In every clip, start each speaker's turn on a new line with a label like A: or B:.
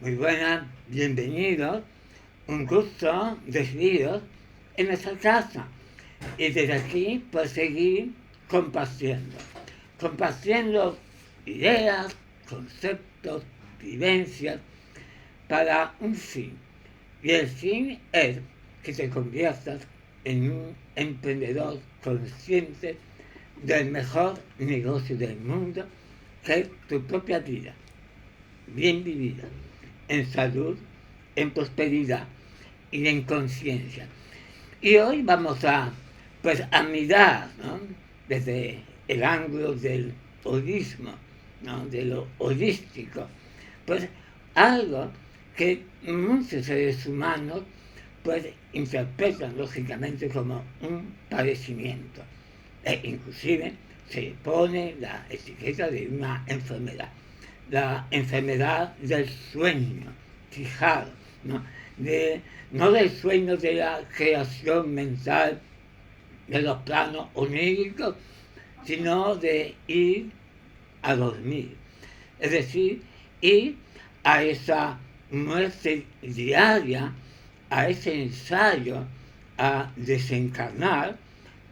A: Muy buenas, bienvenidos. Un gusto recibiros en nuestra casa. Y desde aquí, pues seguir compartiendo. Compartiendo ideas, conceptos, vivencias para un fin. Y el fin es que te conviertas en un emprendedor consciente del mejor negocio del mundo, que es tu propia vida, bien vivida, en salud, en prosperidad y en conciencia. Y hoy vamos a mirar, ¿no?, desde el ángulo del holismo, ¿no?, de lo holístico, pues algo que muchos seres humanos pues interpretan lógicamente como un padecimiento. Inclusive se pone la etiqueta de una enfermedad, la enfermedad del sueño fijado, ¿no? No del sueño de la creación mental de los planos oníricos, sino de ir a dormir, es decir, ir a esa muerte diaria, a ese ensayo a desencarnar,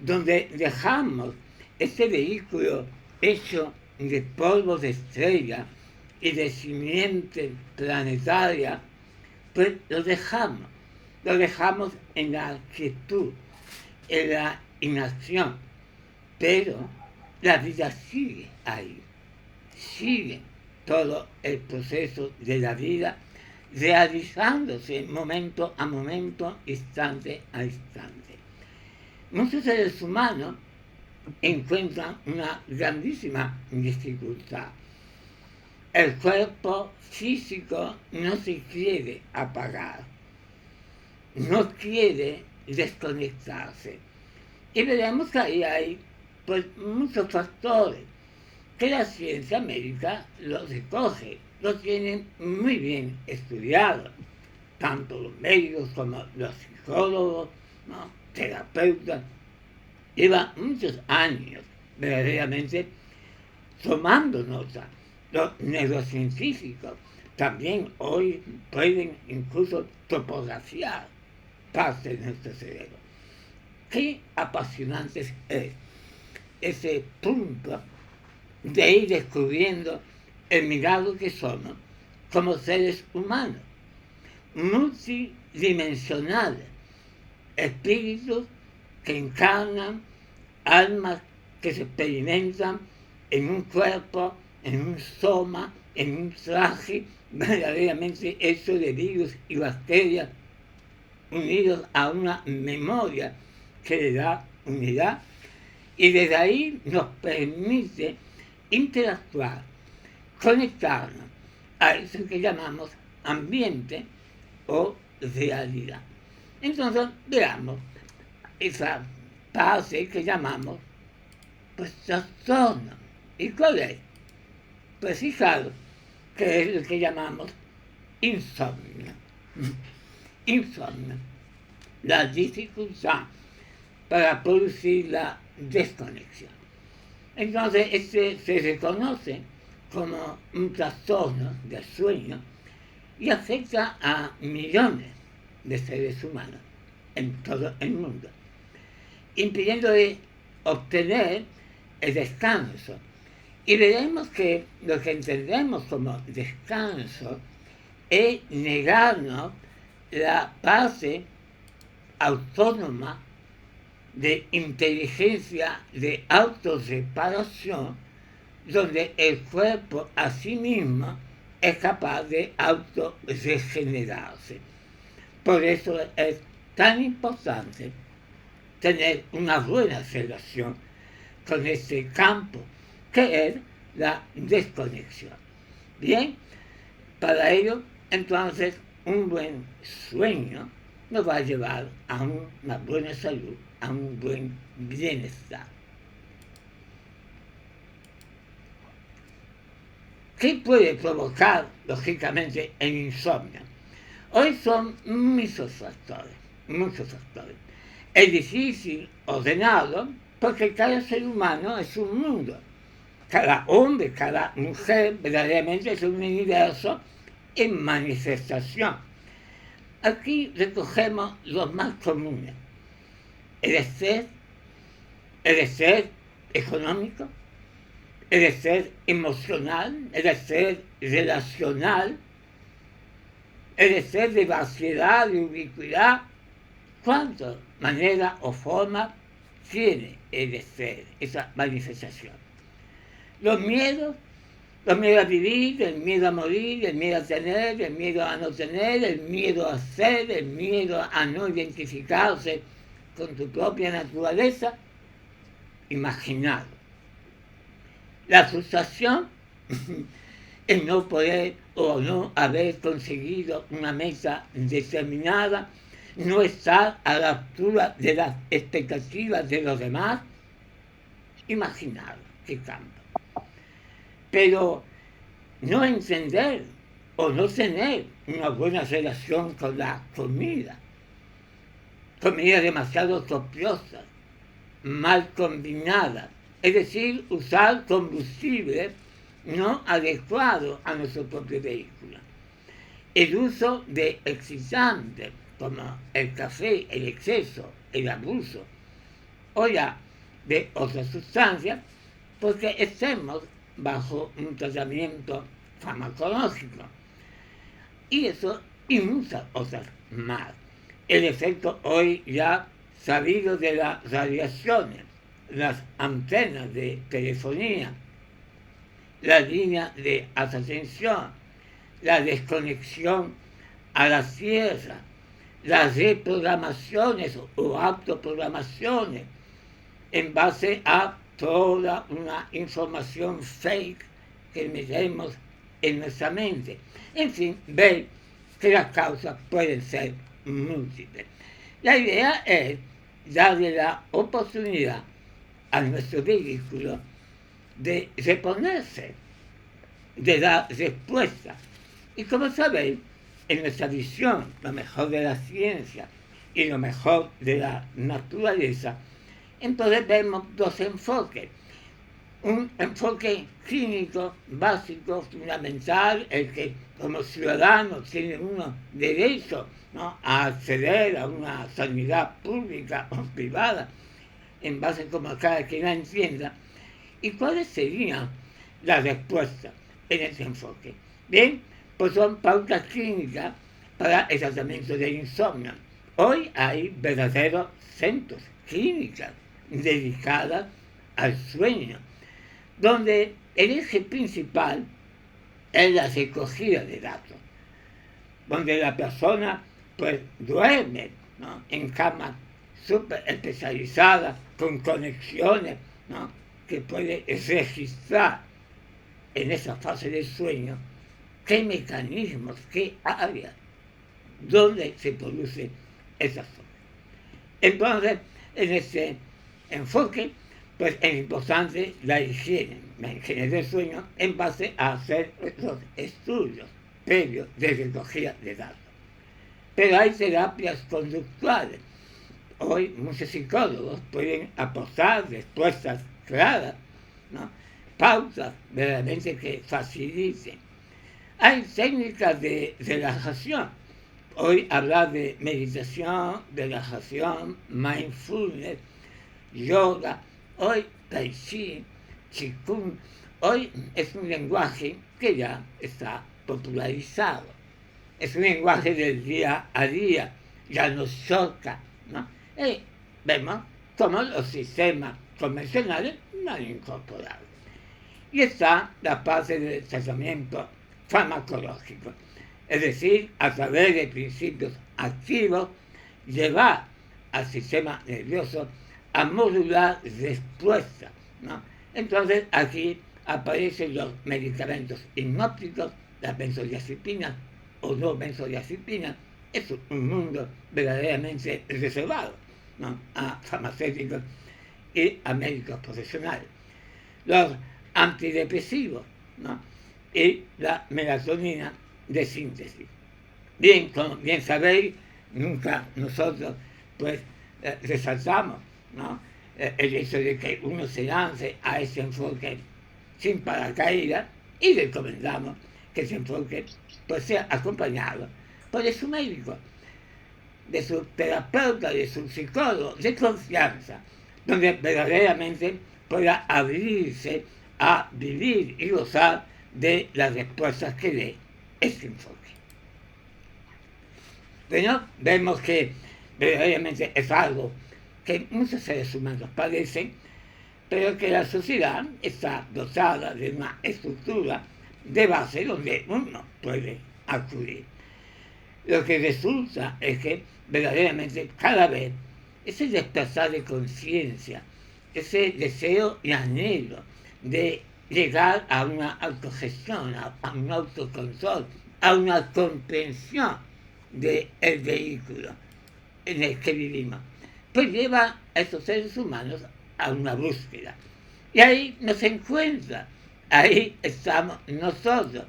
A: donde dejamos este vehículo hecho de polvo de estrella y de simiente planetaria, pues lo dejamos en la quietud, en la inacción, pero la vida sigue ahí, sigue todo el proceso de la vida realizándose momento a momento, instante a instante. Muchos seres humanos encuentran una grandísima dificultad. El cuerpo físico no se quiere apagar, no quiere desconectarse. Y veremos que ahí hay pues muchos factores que la ciencia médica los recoge, los tienen muy bien estudiados, tanto los médicos como los psicólogos, ¿no?, terapeutas. Llevan muchos años verdaderamente tomando nota. Los neurocientíficos también hoy pueden incluso topografiar parte de nuestro cerebro. Qué apasionante es ese punto de ir descubriendo el milagro que somos como seres humanos, multidimensionales, espíritus que encarnan, almas que se experimentan en un cuerpo, en un soma, en un traje verdaderamente hecho de virus y bacterias, unidos a una memoria que le da unidad, y desde ahí nos permite interactuar, conectarnos a eso que llamamos ambiente o realidad. Entonces, veamos esa fase que llamamos pues trastorno. ¿Y cuál es? Pues fijaros que es el que llamamos insomnio. Insomnio, la dificultad para producir la desconexión. Entonces, este se reconoce como un trastorno del sueño y afecta a millones de seres humanos en todo el mundo, impidiéndole obtener el descanso. Y veremos que lo que entendemos como descanso es negarnos la base autónoma de inteligencia de autorreparación, donde el cuerpo a sí mismo es capaz de autorregenerarse. Por eso es tan importante tener una buena relación con este campo, que es la desconexión. Bien, para ello, entonces, un buen sueño nos va a llevar a una buena salud, a un buen bienestar. ¿Qué puede provocar, lógicamente, el insomnio? Hoy son muchos factores. Es difícil ordenarlo porque cada ser humano es un mundo. Cada hombre, cada mujer verdaderamente es un universo en manifestación. Aquí recogemos los más comunes: el estrés económico, el estrés emocional, el estrés relacional, el estrés de vaciedad, de ubicuidad. ¿Cuántas maneras o formas tiene el estrés, esa manifestación? Los miedos a vivir, el miedo a morir, el miedo a tener, el miedo a no tener, el miedo a ser, el miedo a no identificarse con tu propia naturaleza, imaginado. La frustración, el no poder o no haber conseguido una meta determinada, no estar a la altura de las expectativas de los demás, imaginado, qué campo. Pero no entender o no tener una buena relación con la comida demasiado copiosa, mal combinada, es decir, usar combustible no adecuado a nuestro propio vehículo. El uso de excitantes como el café, el exceso, el abuso o ya de otras sustancias, porque estemos bajo un tratamiento farmacológico. Y eso y muchas otras más. El efecto hoy ya sabido de las radiaciones, las antenas de telefonía, la línea de alta tensión, la desconexión a la tierra, las reprogramaciones o autoprogramaciones en base a toda una información fake que metemos en nuestra mente. En fin, ver que las causas pueden ser múltiples. La idea es darle la oportunidad a nuestro vehículo de reponerse, de dar respuesta. Y como sabéis, en nuestra visión, lo mejor de la ciencia y lo mejor de la naturaleza, entonces vemos dos enfoques. Un enfoque clínico básico, fundamental, el que como ciudadano tiene uno derecho, ¿no?, a acceder a una sanidad pública o privada, en base como cada quien la entienda. ¿Y cuáles serían las respuestas en ese enfoque? Bien, pues son pautas clínicas para el tratamiento del insomnio. Hoy hay verdaderos centros, clínicas dedicadas al sueño, donde el eje principal es la recogida de datos, donde la persona pues duerme, ¿no?, en camas súper especializadas, con conexiones, ¿no?, que puede registrar en esa fase del sueño qué mecanismos, qué áreas, dónde se produce esa zona. Entonces, en ese enfoque, pues es importante la higiene del sueño en base a hacer los estudios previos de recogida de datos. Pero hay terapias conductuales. Hoy muchos psicólogos pueden aportar respuestas claras, ¿no?, pautas verdaderamente que faciliten. Hay técnicas de relajación. Hoy hablar de meditación, relajación, mindfulness, yoga, hoy tai chi, qigong, hoy es un lenguaje que ya está popularizado. Es un lenguaje del día a día, ya nos choca, ¿no? Y vemos cómo los sistemas convencionales no han incorporado. Y está la parte del tratamiento farmacológico, es decir, a través de principios activos, llevar al sistema nervioso a modular respuestas, ¿no? Entonces aquí aparecen los medicamentos hipnóticos, las benzodiazepinas o no benzodiazepinas. Es un mundo verdaderamente reservado, ¿no?, a farmacéuticos y a médicos profesionales. Los antidepresivos, ¿no?, y la melatonina de síntesis. Bien, como bien sabéis, nunca nosotros pues resaltamos, ¿no?, el hecho de que uno se lance a ese enfoque sin paracaídas, y recomendamos que ese enfoque pues sea acompañado por su médico, de su terapeuta, de su psicólogo de confianza, donde verdaderamente pueda abrirse a vivir y gozar de las respuestas que dé este enfoque. Bueno, vemos que verdaderamente es algo que muchos seres humanos padecen, pero que la sociedad está dotada de una estructura de base donde uno puede acudir. Lo que resulta es que verdaderamente cada vez ese despertar de conciencia, ese deseo y anhelo de llegar a una autogestión, a un autocontrol, a una comprensión del vehículo en el que vivimos, pues lleva a esos seres humanos a una búsqueda. Y ahí nos encuentra, ahí estamos nosotros.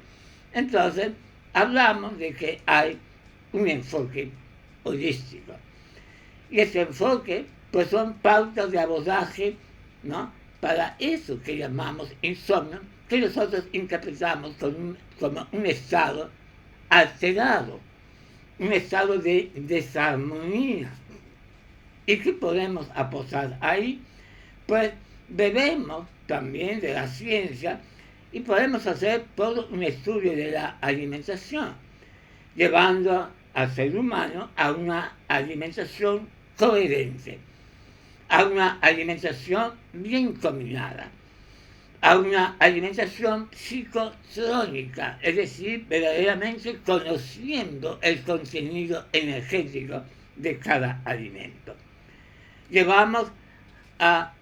A: Entonces, hablamos de que hay un enfoque holístico. Y ese enfoque, pues son pautas de abordaje, ¿no?, para eso que llamamos insomnio, que nosotros interpretamos como un estado alterado, un estado de desarmonía. ¿Y qué podemos apostar ahí? Pues bebemos también de la ciencia y podemos hacer todo un estudio de la alimentación, llevando al ser humano a una alimentación coherente, a una alimentación bien combinada, a una alimentación psicotrónica, es decir, verdaderamente conociendo el contenido energético de cada alimento. Llevamos a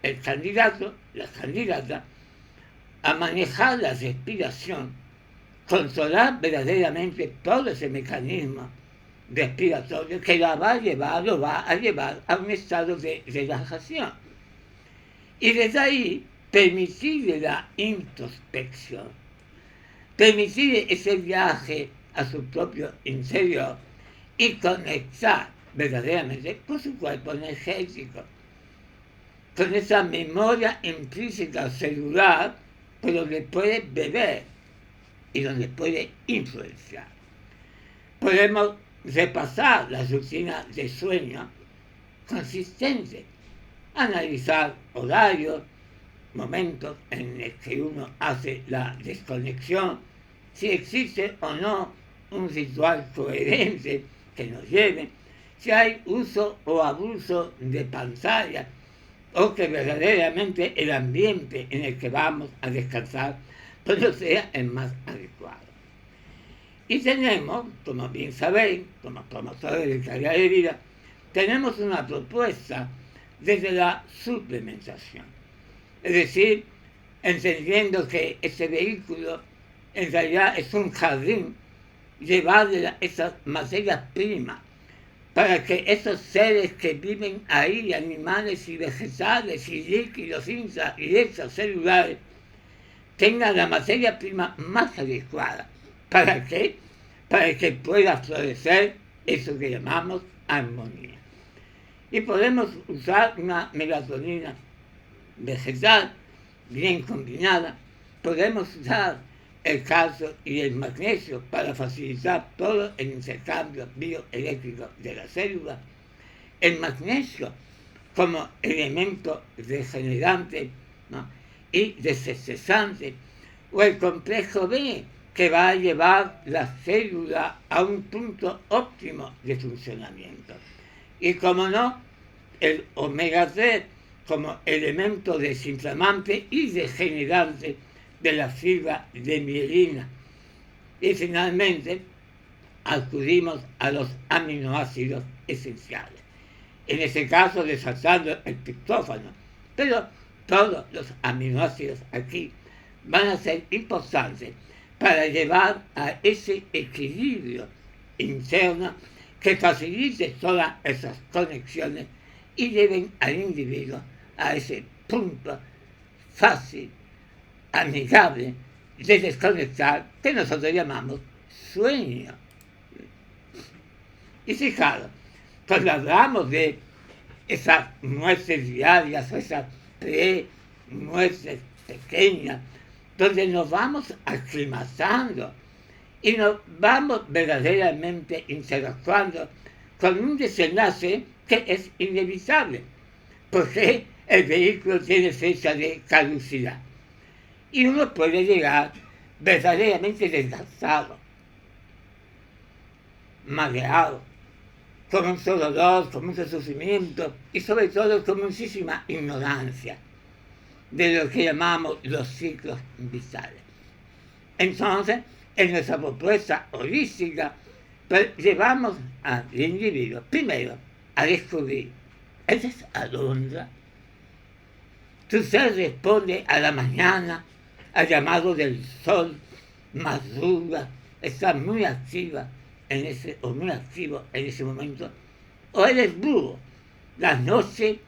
A: el candidato, la candidata, a manejar la respiración, controlar verdaderamente todo ese mecanismo respiratorio que lo va a llevar a un estado de relajación. Y desde ahí permitirle la introspección, permitirle ese viaje a su propio interior y conectar verdaderamente con su cuerpo energético, con esa memoria implícita celular, por donde puede beber y donde puede influenciar. Podemos repasar la rutina de sueño consistente, analizar horarios, momentos en los que uno hace la desconexión, si existe o no un ritual coherente que nos lleve, si hay uso o abuso de pantalla, o que verdaderamente el ambiente en el que vamos a descansar pues no sea el más adecuado. Y tenemos, como bien sabéis, como promotores de calidad de vida, tenemos una propuesta desde la suplementación. Es decir, entendiendo que ese vehículo en realidad es un jardín, llevarle esas materias primas para que esos seres que viven ahí, animales y vegetales y líquidos y extracelulares, tengan la materia prima más adecuada. ¿Para qué? Para que pueda florecer eso que llamamos armonía. Y podemos usar una melatonina vegetal bien combinada, podemos usar el calcio y el magnesio para facilitar todo el intercambio bioeléctrico de la célula, el magnesio como elemento regenerante, ¿no?, y desestresante, o el complejo B, que va a llevar la célula a un punto óptimo de funcionamiento. Y como no, el omega 3 como elemento desinflamante y regenerante de la fibra de mielina. Y finalmente, acudimos a los aminoácidos esenciales. En este caso, resaltando el triptófano. Pero todos los aminoácidos aquí van a ser importantes para llevar a ese equilibrio interno que facilite todas esas conexiones y lleven al individuo a ese punto fácil, amigable de desconectar, que nosotros llamamos sueño. Y fijaros, cuando hablamos de esas nueces diarias, esas nueces pequeñas, donde nos vamos aclimatando y nos vamos verdaderamente interactuando con un desenlace que es inevitable, porque el vehículo tiene fecha de caducidad y uno puede llegar verdaderamente desgastado, mareado, con mucho dolor, con mucho sufrimiento y sobre todo con muchísima ignorancia de lo que llamamos los ciclos vitales. Entonces, en nuestra propuesta holística, pues, llevamos al individuo primero a descubrir, esa es alondra. Tu ser responde a la mañana, al llamado del sol, madruga, está muy activa o muy activo en ese momento, o eres búho. La noche,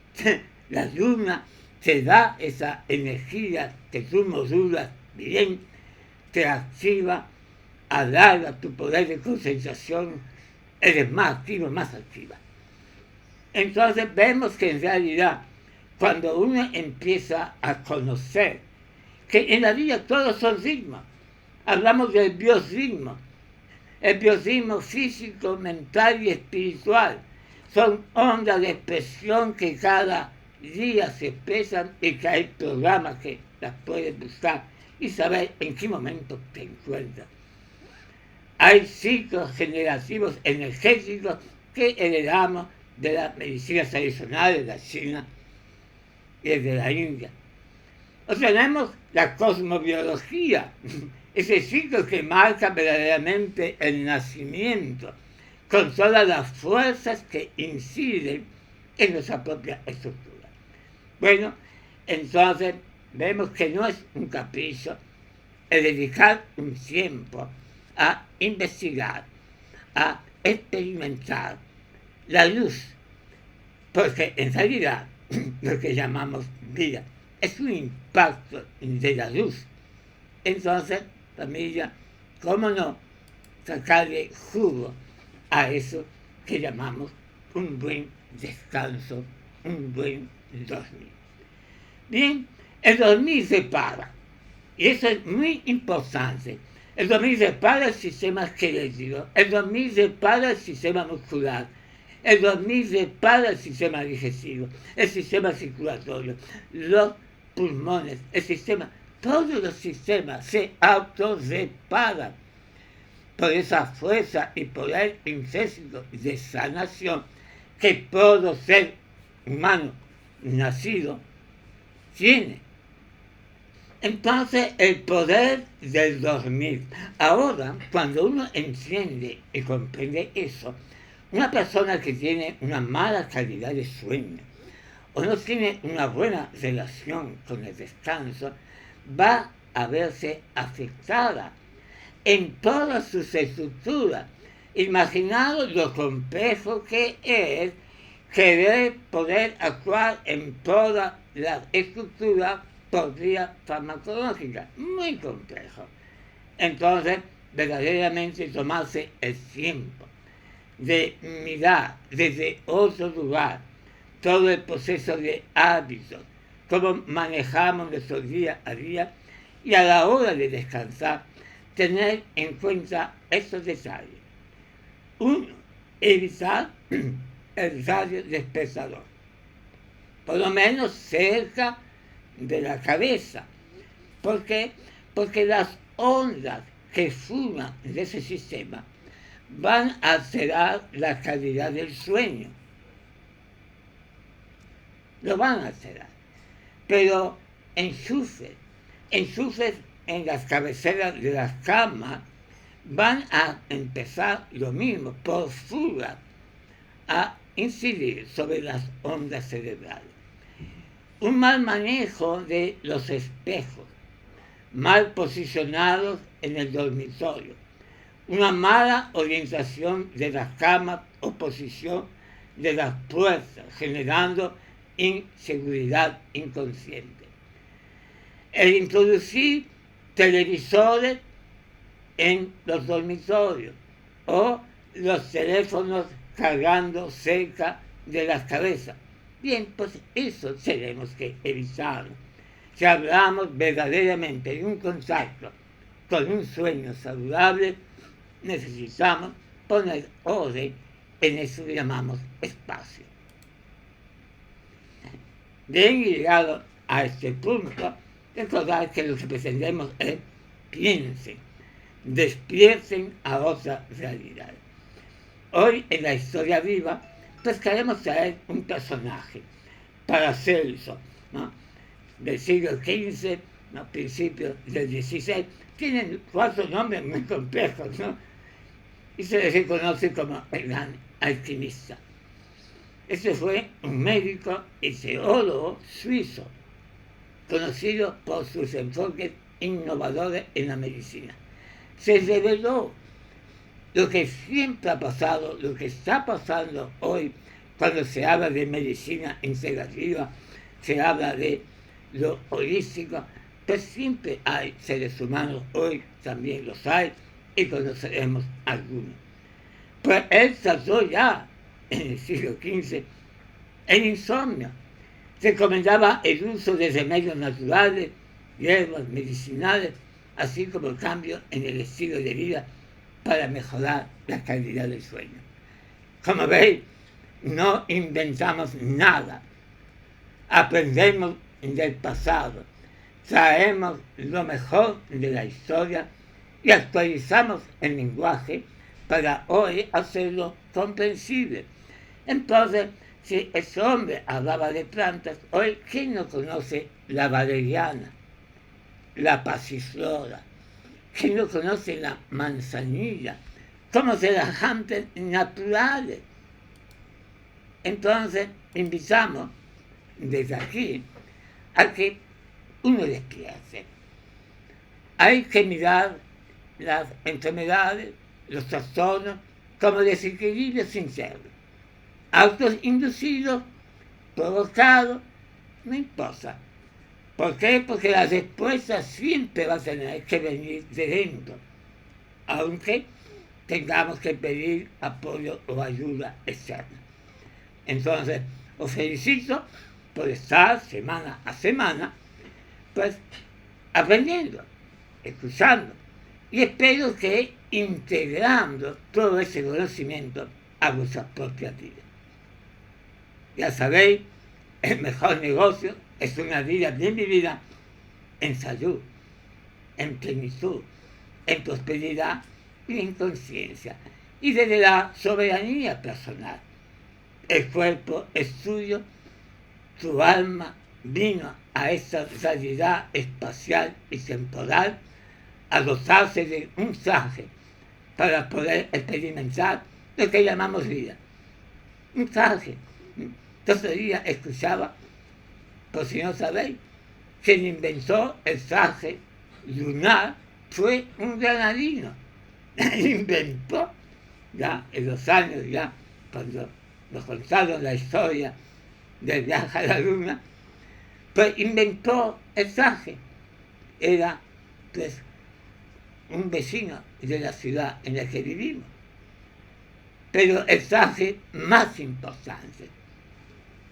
A: la luna te da esa energía que tú modulas bien, te activa, alarga tu poder de concentración, eres más activo, más activa. Entonces vemos que en realidad, cuando uno empieza a conocer que en la vida todos son ritmos, hablamos del biorritmo, el biorritmo físico, mental y espiritual, son ondas de expresión que cada día se expresan y que hay programas que las puedes buscar y saber en qué momento te encuentras. Hay ciclos generativos energéticos que heredamos de las medicinas tradicionales de la China y de la India. O tenemos la cosmobiología, ese ciclo que marca verdaderamente el nacimiento, con todas las fuerzas que inciden en nuestra propia estructura. Bueno, entonces vemos que no es un capricho el dedicar un tiempo a investigar, a experimentar la luz, porque en realidad lo que llamamos vida es un impacto de la luz. Entonces, familia, ¿cómo no sacarle jugo a eso que llamamos un buen descanso, un buen dormir? Bien, el dormir repara, y eso es muy importante. El dormir repara el sistema esquelético, el dormir repara el sistema muscular, el dormir repara el sistema digestivo, el sistema circulatorio, los pulmones, el sistema, todos los sistemas se autorreparan por esa fuerza y poder intrínseco de sanación que todo ser humano nacido tiene. Entonces, el poder del dormir. Ahora, cuando uno entiende y comprende eso, una persona que tiene una mala calidad de sueño o no tiene una buena relación con el descanso, va a verse afectada en todas sus estructuras. Imaginaos lo complejo que es querer poder actuar en toda la estructura por vía farmacológica, muy complejo. Entonces, verdaderamente tomarse el tiempo de mirar desde otro lugar todo el proceso de hábitos, cómo manejamos nuestro día a día, y a la hora de descansar, tener en cuenta estos detalles. Uno, evitar el radio despertador, por lo menos cerca de la cabeza. ¿Por qué? Porque las ondas que fluyan de ese sistema van a alterar la calidad del sueño. Lo van a alterar. Pero enchufes en las cabeceras de las camas van a empezar lo mismo, por fuga, a incidir sobre las ondas cerebrales. Un mal manejo de los espejos, mal posicionados en el dormitorio, una mala orientación de las camas o posición de las puertas, generando inseguridad inconsciente. El introducir televisores en los dormitorios o los teléfonos cargando cerca de las cabezas. Bien, pues eso tenemos que evitar. Si hablamos verdaderamente de un contacto con un sueño saludable, necesitamos poner orden en eso que llamamos espacio. Bien llegado a este punto, recordar que lo que pretendemos es piensen, despierten a otra realidad. Hoy en la historia viva, pues queremos traer un personaje, Paracelso, ¿no? Del siglo XV, ¿no? Principios del XVI, tienen 4 nombres muy complejos, ¿no? Y se les reconoce como el gran alquimista. Este fue un médico y teólogo suizo, conocido por sus enfoques innovadores en la medicina. Se reveló lo que siempre ha pasado, lo que está pasando hoy, cuando se habla de medicina integrativa, se habla de lo holístico, pues siempre hay seres humanos, hoy también los hay, y conoceremos algunos. Pues él trató ya, en el siglo XV, el insomnio. Recomendaba el uso de remedios naturales, hierbas medicinales, así como el cambio en el estilo de vida para mejorar la calidad del sueño. Como veis, no inventamos nada. Aprendemos del pasado, traemos lo mejor de la historia y actualizamos el lenguaje para hoy hacerlo comprensible. Entonces, si ese hombre hablaba de plantas, hoy, ¿quién no conoce la valeriana, la pasiflora? ¿Quién no conoce la manzanilla? ¿Cómo se las plantas naturales? Entonces, invitamos desde aquí a que uno despierte. Hay que mirar las enfermedades, los trastornos, como desequilibrios internos, autos inducidos, provocados, no importa. ¿Por qué? Porque la respuesta siempre va a tener que venir de dentro, aunque tengamos que pedir apoyo o ayuda externa. Entonces, os felicito por estar semana a semana, pues, aprendiendo, escuchando, y espero que integrando todo ese conocimiento a vuestra propia vida. Ya sabéis, el mejor negocio es una vida bien vivida en salud, en plenitud, en prosperidad y en conciencia, y desde la soberanía personal. El cuerpo es tuyo, tu alma vino a esta realidad espacial y temporal a dotarse de un traje para poder experimentar lo que llamamos vida. Un traje. Entonces día escuchaba, por si no sabéis, quien inventó el traje lunar fue un granadino. Inventó, ya en los años, ya cuando nos contaron la historia del viaje a la luna, pues inventó el traje. Era, pues, un vecino de la ciudad en la que vivimos. Pero el traje más importante,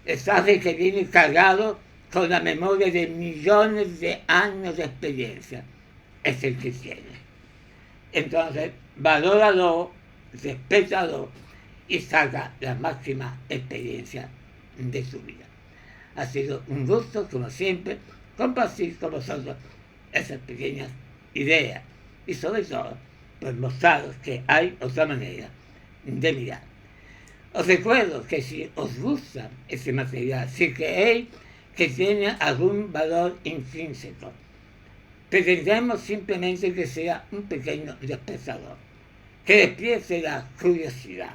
A: el traje que viene cargado con la memoria de millones de años de experiencia, es el que tiene. Entonces, valóralo, respétalo y saca la máxima experiencia de su vida. Ha sido un gusto, como siempre, compartir con vosotros esas pequeñas ideas y sobre todo, pues mostraros que hay otra manera de mirar. Os recuerdo que si os gusta este material, si creéis que tiene algún valor intrínseco, pretendemos simplemente que sea un pequeño despertador, que despierte la curiosidad,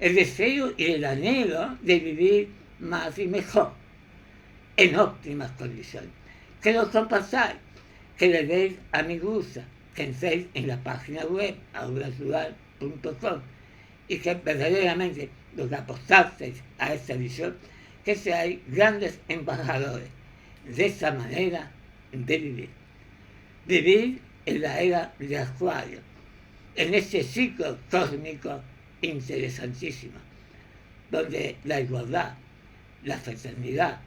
A: el deseo y el anhelo de vivir más y mejor, en óptimas condiciones. Que lo compartáis, que le deis a me gusta, que entréis en la página web aurasural.com y que verdaderamente los que apostasteis a esta visión, que seáis grandes embajadores de esta manera de vivir. Vivir en la era de Acuario, en este ciclo cósmico interesantísimo, donde la igualdad, la fraternidad,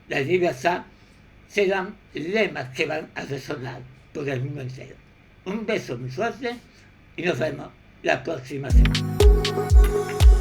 A: la libertad serán lemas que van a resonar por el mundo entero. Un beso muy fuerte y nos vemos la próxima semana.